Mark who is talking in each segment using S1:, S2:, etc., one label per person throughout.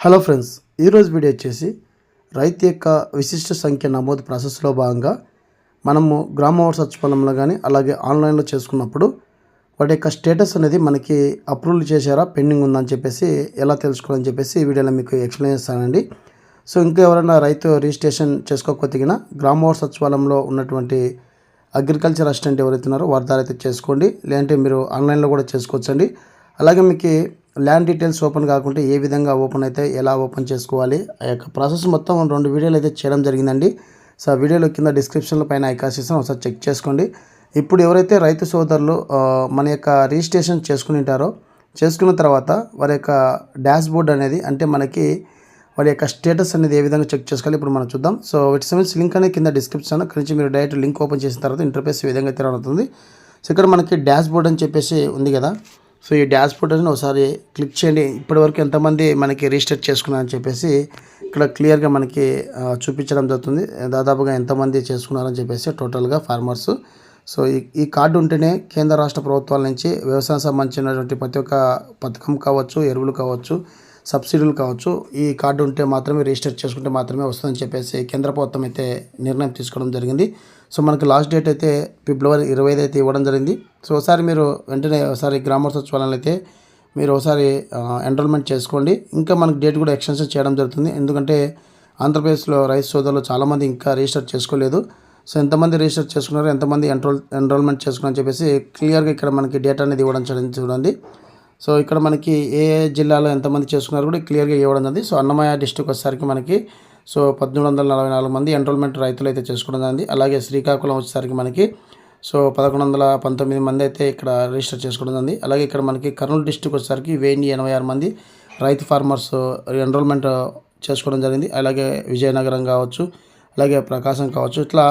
S1: Hello friends, ఈరోజు video వచ్చేసి రైతు యొక్క విశిష్ట సంఖ్య నమోదు ప్రాసెస్లో భాగంగా మనము గ్రామ సచివాలయంలో కానీ అలాగే ఆన్లైన్లో చేసుకున్నప్పుడు వాటి యొక్క స్టేటస్ అనేది మనకి అప్రూవల్ చేశారా పెండింగ్ ఉందని చెప్పేసి ఎలా తెలుసుకోవాలని చెప్పేసి ఈ వీడియోలో మీకు ఎక్స్ప్లెయిన్ చేస్తానండి. సో ఇంకా ఎవరైనా రైతు రిజిస్ట్రేషన్ చేసుకోకపోతే గ్రామ సచివాలయంలో ఉన్నటువంటి అగ్రికల్చర్ అసిస్టెంట్ ఎవరైతే ఉన్నారో వారి ద్వారా అయితే చేసుకోండి, లేదంటే మీరు ఆన్లైన్లో కూడా చేసుకోవచ్చండి. అలాగే మీకు ల్యాండ్ డీటెయిల్స్ ఓపెన్ కాకుంటే ఏ విధంగా ఓపెన్ అయితే ఎలా ఓపెన్ చేసుకోవాలి ఆ యొక్క ప్రాసెస్ మొత్తం 2 వీడియోలు అయితే చేయడం జరిగిందండి. సో ఆ వీడియోలో కింద డిస్క్రిప్షన్లో పైన ఐకాన్స్ ఇస్తాను, ఒకసారి చెక్ చేసుకోండి. ఇప్పుడు ఎవరైతే రైతు సోదరులు మన యొక్క రిజిస్ట్రేషన్ చేసుకున్న తర్వాత వారి యొక్క డాష్ బోర్డ్ అనేది అంటే మనకి వారి యొక్క స్టేటస్ అనేది ఏ విధంగా చెక్ చేసుకోవాలి ఇప్పుడు మనం చూద్దాం. సో వీటి సంబంధించి లింక్ అనేది కింద డిస్క్రిప్షన్ అక్కడి నుంచి మీరు డైరెక్ట్ లింక్ ఓపెన్ చేసిన తర్వాత ఇంటర్ఫేస్ ఈ విధంగా తిరుగుతుంది. సో ఇక్కడ మనకి డాష్ బోర్డ్ అని చెప్పేసి ఉంది కదా. సో ఈ డాష్ బోర్డ్ అని ఒకసారి క్లిక్ చేయండి. ఇప్పటివరకు ఎంతమంది మనకి రిజిస్టర్ చేసుకున్నారని చెప్పేసి ఇక్కడ క్లియర్గా మనకి చూపించడం జరుగుతుంది. దాదాపుగా ఎంతమంది చేసుకున్నారని చెప్పేసి టోటల్గా ఫార్మర్స్. సో ఈ కార్డు ఉంటేనే కేంద్ర రాష్ట్ర ప్రభుత్వాల నుంచి వ్యవసాయం సంబంధించినటువంటి ప్రతి ఒక్క పథకం కావచ్చు, ఎరువులు కావచ్చు, సబ్సిడీలు కావచ్చు, ఈ కార్డు ఉంటే మాత్రమే రిజిస్టర్ చేసుకుంటే మాత్రమే వస్తుందని చెప్పేసి కేంద్ర ప్రభుత్వం అయితే నిర్ణయం తీసుకోవడం జరిగింది. సో మనకి లాస్ట్ డేట్ అయితే ఫిబ్రవరి 25 అయితే ఇవ్వడం జరిగింది. సో ఒకసారి మీరు వెంటనే ఒకసారి గ్రామ సచివాలయంలో అయితే మీరు ఒకసారి ఎన్రోల్మెంట్ చేసుకోండి. ఇంకా మనకి డేట్ కూడా ఎక్స్టెన్షన్ చేయడం జరుగుతుంది. ఎందుకంటే ఆంధ్రప్రదేశ్లో రైతు సోదరులు చాలామంది ఇంకా రిజిస్టర్ చేసుకోలేదు. సో ఎంతమంది రిజిస్టర్ చేసుకున్నారో, ఎంతమంది ఎన్రోల్మెంట్ చేసుకున్నారని చెప్పేసి క్లియర్గా ఇక్కడ మనకి డేటా అనేది ఇవ్వడం చూడండి. సో ఇక్కడ మనకి ఏ జిల్లాలో ఎంతమంది చేసుకున్నారు కూడా క్లియర్గా ఇవ్వడం జరిగింది. సో అన్నమయ్య డిస్ట్రిక్ట్ వచ్చేసరికి మనకి 1844 మంది ఎన్రోల్మెంట్ రైతులు అయితే చేసుకోవడం జరిగింది. అలాగే శ్రీకాకుళం వచ్చేసరికి మనకి 1119 మంది అయితే ఇక్కడ రిజిస్టర్ చేసుకోవడం జరిగింది. అలాగే ఇక్కడ మనకి కర్నూలు డిస్ట్రిక్ట్ వచ్చేసరికి 1086 మంది రైతు ఫార్మర్స్ ఎన్రోల్మెంట్ చేసుకోవడం జరిగింది. అలాగే విజయనగరం కావచ్చు, అలాగే ప్రకాశం కావచ్చు, ఇట్లా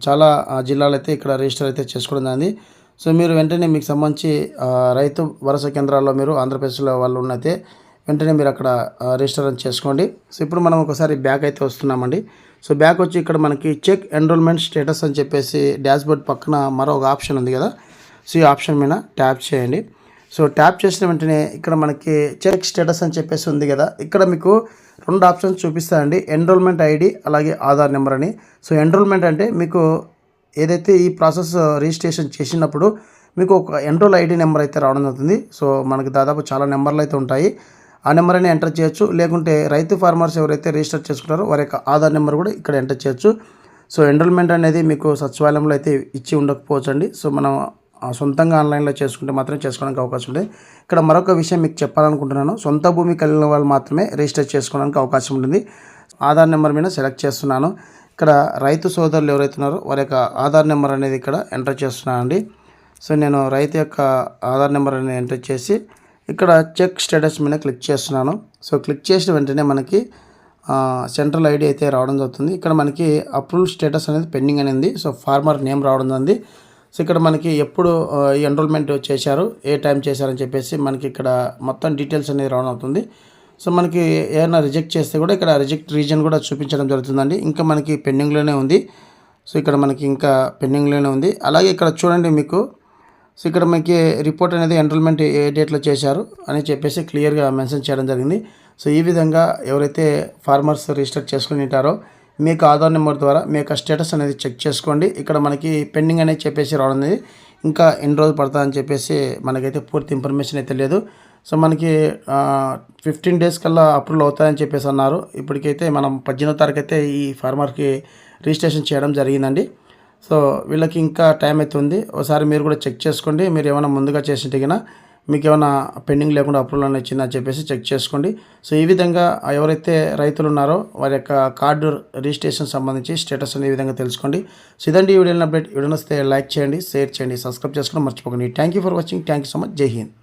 S1: చాలా జిల్లాలు అయితే ఇక్కడ రిజిస్టర్ అయితే చేసుకోవడం జరిగింది. సో మీరు వెంటనే మీకు సంబంధించి రైతు భరోసా కేంద్రాల్లో మీరు ఆంధ్రప్రదేశ్లో వాళ్ళు ఉన్నైతే వెంటనే మీరు అక్కడ రిజిస్టర్ చేసుకోండి. సో ఇప్పుడు మనం ఒకసారి బ్యాక్ అయితే వస్తున్నామండి. సో బ్యాక్ వచ్చి ఇక్కడ మనకి చెక్ ఎన్రోల్మెంట్ స్టేటస్ అని చెప్పేసి డాష్ బోర్డ్ పక్కన మరొక ఆప్షన్ ఉంది కదా. సో ఈ ఆప్షన్ మీద ట్యాప్ చేయండి. సో ట్యాప్ చేసిన వెంటనే ఇక్కడ మనకి చెక్ స్టేటస్ అని చెప్పేసి ఉంది కదా. ఇక్కడ మీకు 2 ఆప్షన్స్ చూపిస్తాయండి, ఎన్రోల్మెంట్ ఐడి అలాగే ఆధార్ నెంబర్ అని. సో ఎన్రోల్మెంట్ అంటే మీకు ఏదైతే ఈ ప్రాసెస్ రిజిస్ట్రేషన్ చేసినప్పుడు మీకు ఒక ఎన్రోల్ ఐడి నెంబర్ అయితే రావడం జరుగుతుంది. సో మనకి దాదాపు చాలా నెంబర్లు అయితే ఉంటాయి. ఆ నెంబర్ అయినా ఎంటర్ చేయొచ్చు, లేకుంటే రైతు ఫార్మర్స్ ఎవరైతే రిజిస్టర్ చేసుకుంటారో వారి యొక్క ఆధార్ నెంబర్ కూడా ఇక్కడ ఎంటర్ చేయొచ్చు. సో ఎన్రోల్మెంట్ అనేది మీకు సచివాలయంలో అయితే ఇచ్చి ఉండకపోవచ్చు అండి. సో మనం సొంతంగా ఆన్లైన్లో చేసుకుంటే మాత్రం చేసుకోవడానికి అవకాశం ఉంటుంది. ఇక్కడ మరొక విషయం మీకు చెప్పాలనుకుంటున్నాను, సొంత భూమి కలిగిన వాళ్ళు మాత్రమే రిజిస్టర్ చేసుకోవడానికి అవకాశం ఉంటుంది. ఆధార్ నెంబర్ మీద సెలెక్ట్ చేస్తున్నాను. ఇక్కడ రైతు సోదరులు ఎవరైతే ఉన్నారో వారి యొక్క ఆధార్ నెంబర్ అనేది ఇక్కడ ఎంటర్ చేస్తున్నాను అండి. సో నేను రైతు యొక్క ఆధార్ నెంబర్ అనేది ఎంటర్ చేసి ఇక్కడ చెక్ స్టేటస్ మీద క్లిక్ చేస్తున్నాను. సో క్లిక్ చేసిన వెంటనే మనకి సెంట్రల్ ఐడి అయితే రావడం జరుగుతుంది. ఇక్కడ మనకి అప్రూవల్ స్టేటస్ అనేది పెండింగ్ అనేది, సో ఫార్మర్ నేమ్ రావడం జరిగింది. సో ఇక్కడ మనకి ఎప్పుడు ఈ ఎన్రోల్మెంట్ చేశారు, ఏ టైం చేశారని చెప్పేసి మనకి ఇక్కడ మొత్తం డీటెయిల్స్ అనేది రావడం అవుతుంది. సో మనకి ఏమైనా రిజెక్ట్ చేస్తే కూడా ఇక్కడ రిజెక్ట్ రీజన్ కూడా చూపించడం జరుగుతుందండి. ఇంకా మనకి పెండింగ్లోనే ఉంది. సో ఇక్కడ మనకి ఇంకా పెండింగ్లోనే ఉంది. అలాగే ఇక్కడ చూడండి మీకు, సో ఇక్కడ మనకి రిపోర్ట్ అనేది ఎన్రోల్మెంట్ ఏ డేట్లో చేశారు అని చెప్పేసి క్లియర్గా మెన్షన్ చేయడం జరిగింది. సో ఈ విధంగా ఎవరైతే ఫార్మర్స్ రిజిస్టర్ చేసుకుని ఉంటారో మీకు ఆధార్ నెంబర్ ద్వారా మీ యొక్క స్టేటస్ అనేది చెక్ చేసుకోండి. ఇక్కడ మనకి పెండింగ్ అనేది చెప్పేసి రావడం అనేది ఇంకా ఎన్ని రోజులు పడుతుందని చెప్పేసి మనకైతే పూర్తి ఇన్ఫర్మేషన్ అయితే లేదు. సో మనకి 15 డేస్ కల్లా అప్రూవల్ అవుతాయని చెప్పేసి అన్నారు. ఇప్పటికైతే మనం 18వ తారీఖు అయితే ఈ ఫార్మర్కి రిజిస్ట్రేషన్ చేయడం జరిగిందండి. సో వీళ్ళకి ఇంకా టైం అయితే ఉంది. ఒకసారి మీరు కూడా చెక్ చేసుకోండి. మీరు ఏమైనా ముందుగా చేసింటే కన్నా మీకు ఏమైనా పెండింగ్ లేకుండా అప్రూవల్ అని వచ్చిందని చెప్పేసి చెక్ చేసుకోండి. సో ఈ విధంగా ఎవరైతే రైతులు ఉన్నారో వారి యొక్క కార్డు రిజిస్ట్రేషన్ సంబంధించి స్టేటస్ అనే విధంగా తెలుసుకోండి. సో ఇదండి ఈ వీడియోని అప్డేట్. వీడియో వస్తే లైక్ చేయండి, షేర్ చేయండి, సబ్స్క్రైబ్ చేసుకోవడం మర్చిపోకండి. Thank you for watching. Thank you so much. జై హింద్.